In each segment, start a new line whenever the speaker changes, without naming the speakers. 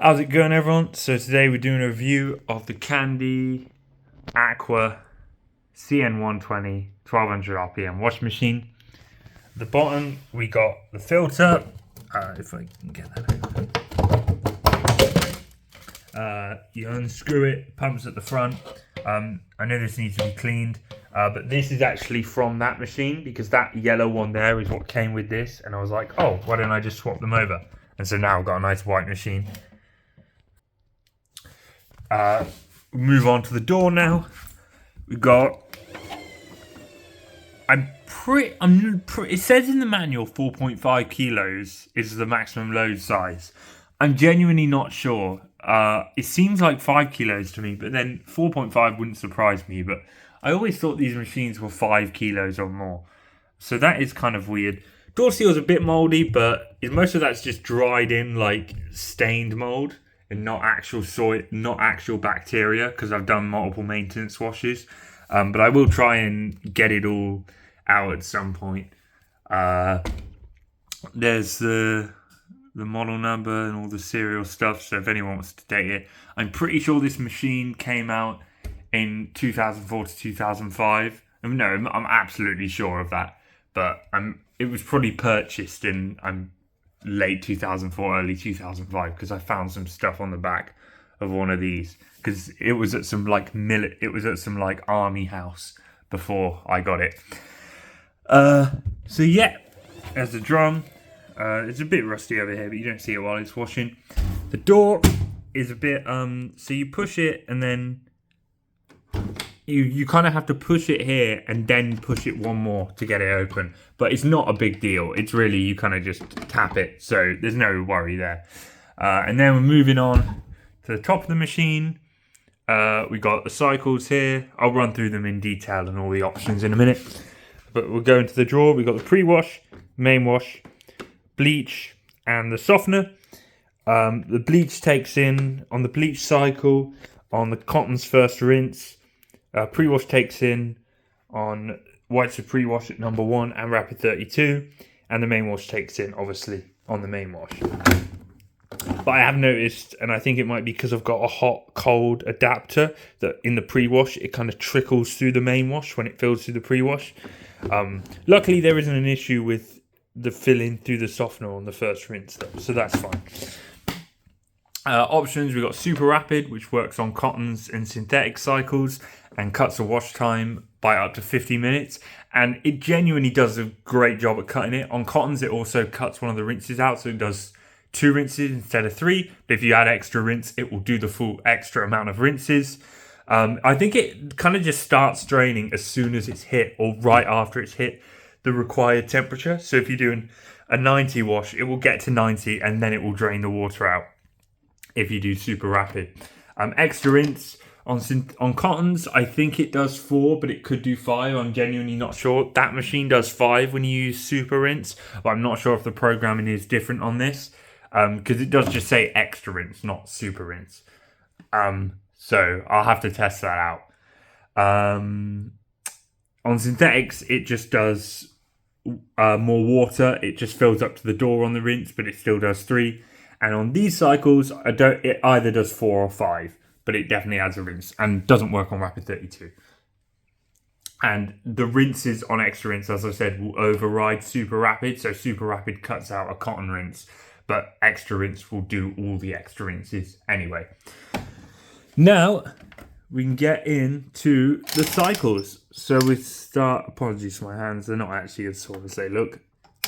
How's it going, everyone? So today we're doing a review of the Candy Aqua CN120 1200 RPM washing machine. At the bottom we got the filter. If I can get that out. You unscrew it, pumps at the front. I know this needs to be cleaned, but this is actually from that machine because that yellow one there is what came with this, and I was like, oh, why don't I just swap them over? And so now I've got a nice white machine. Move on to the door now. We got. It says in the manual 4.5 kilos is the maximum load size. I'm genuinely not sure. It seems like 5 kilos to me, but then 4.5 wouldn't surprise me. But I always thought these machines were 5 kilos or more. So that is kind of weird. Door seal is a bit moldy, but most of that's just dried in, like stained mold. And not actual soil, not actual bacteria, because I've done multiple maintenance washes. But I will try and get it all out at some point. There's the model number and all the serial stuff, so if anyone wants to date it. I'm pretty sure this machine came out in 2004 to 2005. No, I'm absolutely sure of that. But it was probably purchased in late 2004, early 2005, because I found some stuff on the back of one of these because it was at some army house before I got it. So yeah, there's the drum. It's a bit rusty over here, but you don't see it while it's washing. The door is a bit so you push it and then you kind of have to push it here and then push it one more to get it open. But it's not a big deal. It's really, you kind of just tap it. So there's no worry there. And then we're moving on to the top of the machine. We got the cycles here. I'll run through them in detail and all the options in a minute. But we'll go into the drawer. We've got the pre-wash, main wash, bleach, and the softener. The bleach takes in, on the bleach cycle, on the cotton's first rinse, pre-wash takes in on whites of pre-wash at number 1 and rapid 32, and the main wash takes in obviously on the main wash. But I have noticed, and I think it might be because I've got a hot cold adapter, that in the pre-wash it kind of trickles through the main wash when it fills through the pre-wash. Luckily there isn't an issue with the filling through the softener on the first rinse though, so that's fine. Options, we've got super rapid, which works on cottons and synthetic cycles and cuts the wash time by up to 50 minutes, and it genuinely does a great job at cutting it. On cottons it also cuts one of the rinses out, so it does 2 rinses instead of 3, but if you add extra rinse it will do the full extra amount of rinses. I think it kind of just starts draining as soon as it's hit, or right after it's hit the required temperature. So if you're doing a 90 wash, it will get to 90 and then it will drain the water out if you do super rapid. Extra rinse on cottons, I think it does 4, but it could do 5. I'm genuinely not sure. That machine does 5 when you use super rinse, but I'm not sure if the programming is different on this, because it does just say extra rinse, not super rinse. So I'll have to test that out. On synthetics, it just does more water. It just fills up to the door on the rinse, but it still does 3. And on these cycles, it either does 4 or 5, but it definitely adds a rinse and doesn't work on rapid 32. And the rinses on extra rinse, as I said, will override super rapid. So super rapid cuts out a cotton rinse, but extra rinse will do all the extra rinses anyway. Now we can get into the cycles. So we start, apologies for my hands, they're not actually as sore as they look.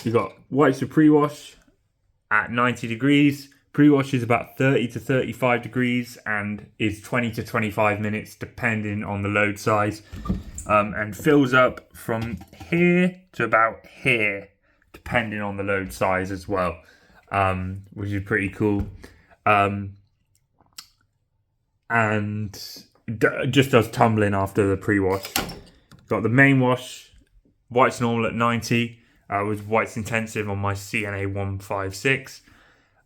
You've got whites of pre-wash at 90 degrees. Pre-wash is about 30 to 35 degrees and is 20 to 25 minutes depending on the load size, and fills up from here to about here depending on the load size as well, which is pretty cool. And just does tumbling after the pre-wash. Got the main wash, whites normal at 90, with whites intensive on my CN120.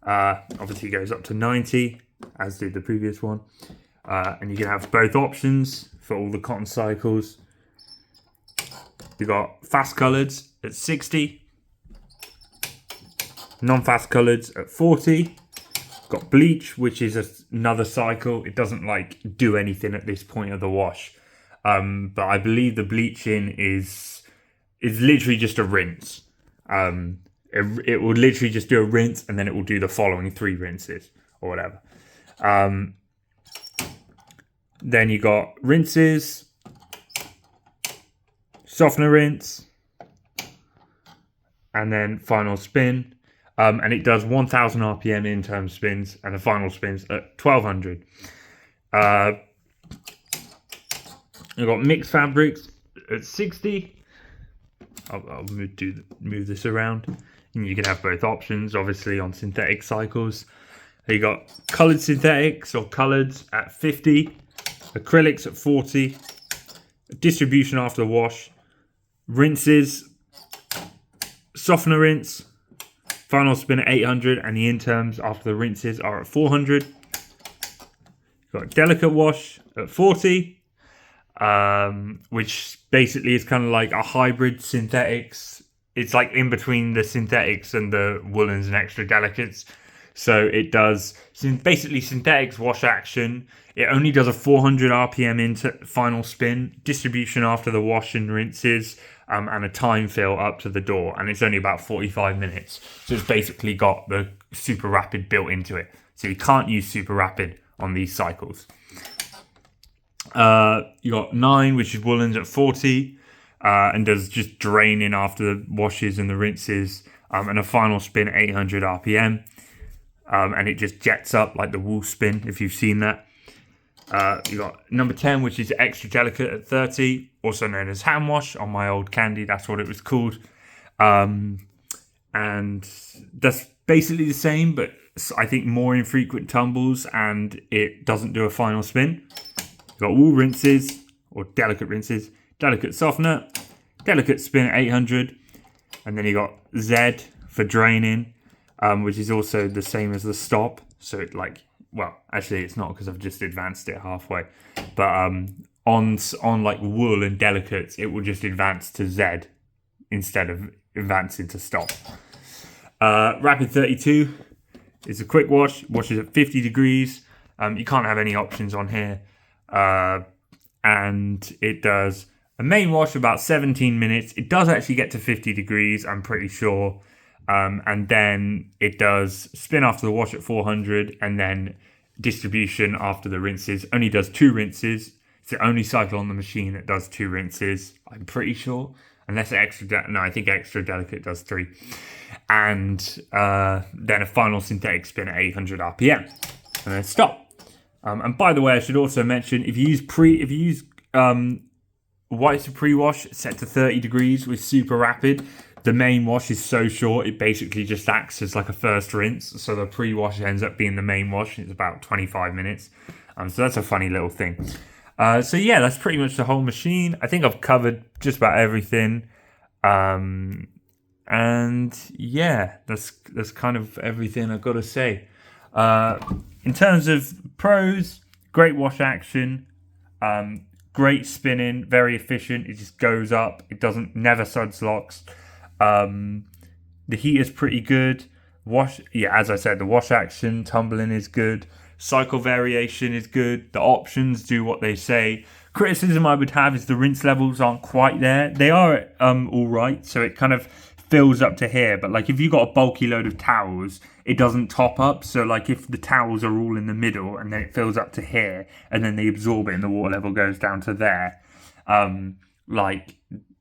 Obviously goes up to 90, as did the previous one. And you can have both options for all the cotton cycles. You've got fast coloreds at 60, non-fast coloreds at 40, Got bleach, which is another cycle. It doesn't like do anything at this point of the wash. But I believe the bleaching is literally just a rinse. It will literally just do a rinse, and then it will do the following 3 rinses or whatever. Then you got rinses, softener rinse, and then final spin. And it does 1000 RPM interim spins, and the final spins at 1200. You've got mixed fabrics at 60. I'll move this around. And you can have both options, obviously, on synthetic cycles. You got coloured synthetics or coloured at 50. Acrylics at 40. Distribution after the wash. Rinses. Softener rinse. Final spin at 800. And the interms after the rinses are at 400. You've got delicate wash at 40. Which basically is kind of like a hybrid synthetics. It's like in between the synthetics and the woolens and extra delicates. So it does basically synthetics wash action. It only does a 400 RPM into final spin, distribution after the wash and rinses, and a time fill up to the door. And it's only about 45 minutes. So it's basically got the super rapid built into it. So you can't use super rapid on these cycles. You got 9, which is woolens at 40, and does just draining after the washes and the rinses, and a final spin at 800 RPM, and it just jets up like the wool spin, if you've seen that. You got number 10, which is extra delicate at 30, also known as hand wash. On my old candy, that's what it was called. And that's basically the same, but I think more infrequent tumbles, and it doesn't do a final spin. You've got wool rinses, or delicate rinses, delicate softener, delicate spin at 800, and then you got Z for draining, which is also the same as the stop. So it like, well, actually it's not because I've just advanced it halfway, but on like wool and delicates, it will just advance to Z instead of advancing to stop. Rapid 32 is a quick wash, washes at 50 degrees. You can't have any options on here. And it does a main wash about 17 minutes. It does actually get to 50 degrees, I'm pretty sure. And then it does spin after the wash at 400, and then distribution after the rinses. Only does 2 rinses. It's the only cycle on the machine that does 2 rinses, I'm pretty sure. Unless I think extra delicate does 3. And then a final synthetic spin at 800 RPM. And then stop. And by the way, I should also mention, if you use whites to pre-wash set to 30 degrees with super rapid, the main wash is so short it basically just acts as like a first rinse. So the pre-wash ends up being the main wash. It's about 25 minutes. So that's a funny little thing. So yeah, that's pretty much the whole machine. I think I've covered just about everything. And yeah, that's kind of everything I've got to say. In terms of pros, great wash action, great spinning, very efficient. It just goes up. It never suds locks. The heat is pretty good. As I said, the wash action, tumbling is good. Cycle variation is good. The options do what they say. Criticism I would have is the rinse levels aren't quite there. They are all right, so it kind of fills up to here, but like if you got a bulky load of towels, it doesn't top up. So like if the towels are all in the middle and then it fills up to here and then they absorb it and the water level goes down to there, like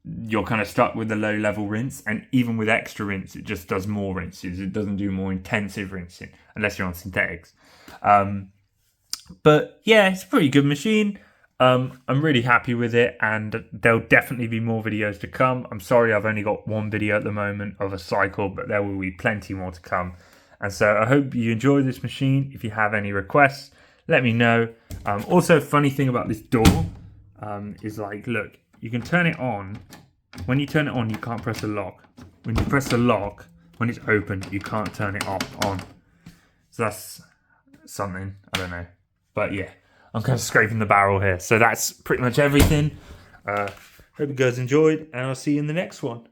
you're kind of stuck with the low level rinse. And even with extra rinse, it just does more rinses. It doesn't do more intensive rinsing unless you're on synthetics. But yeah, it's a pretty good machine. I'm really happy with it, and there'll definitely be more videos to come. I'm sorry I've only got one video at the moment of a cycle, but there will be plenty more to come. And so I hope you enjoy this machine. If you have any requests, let me know. Also, funny thing about this door is like, look, you can turn it on. When you turn it on, you can't press the lock. When you press the lock, when it's open, you can't turn it on. So that's something, I don't know. But yeah, I'm kind of scraping the barrel here. So that's pretty much everything. Hope you guys enjoyed, and I'll see you in the next one.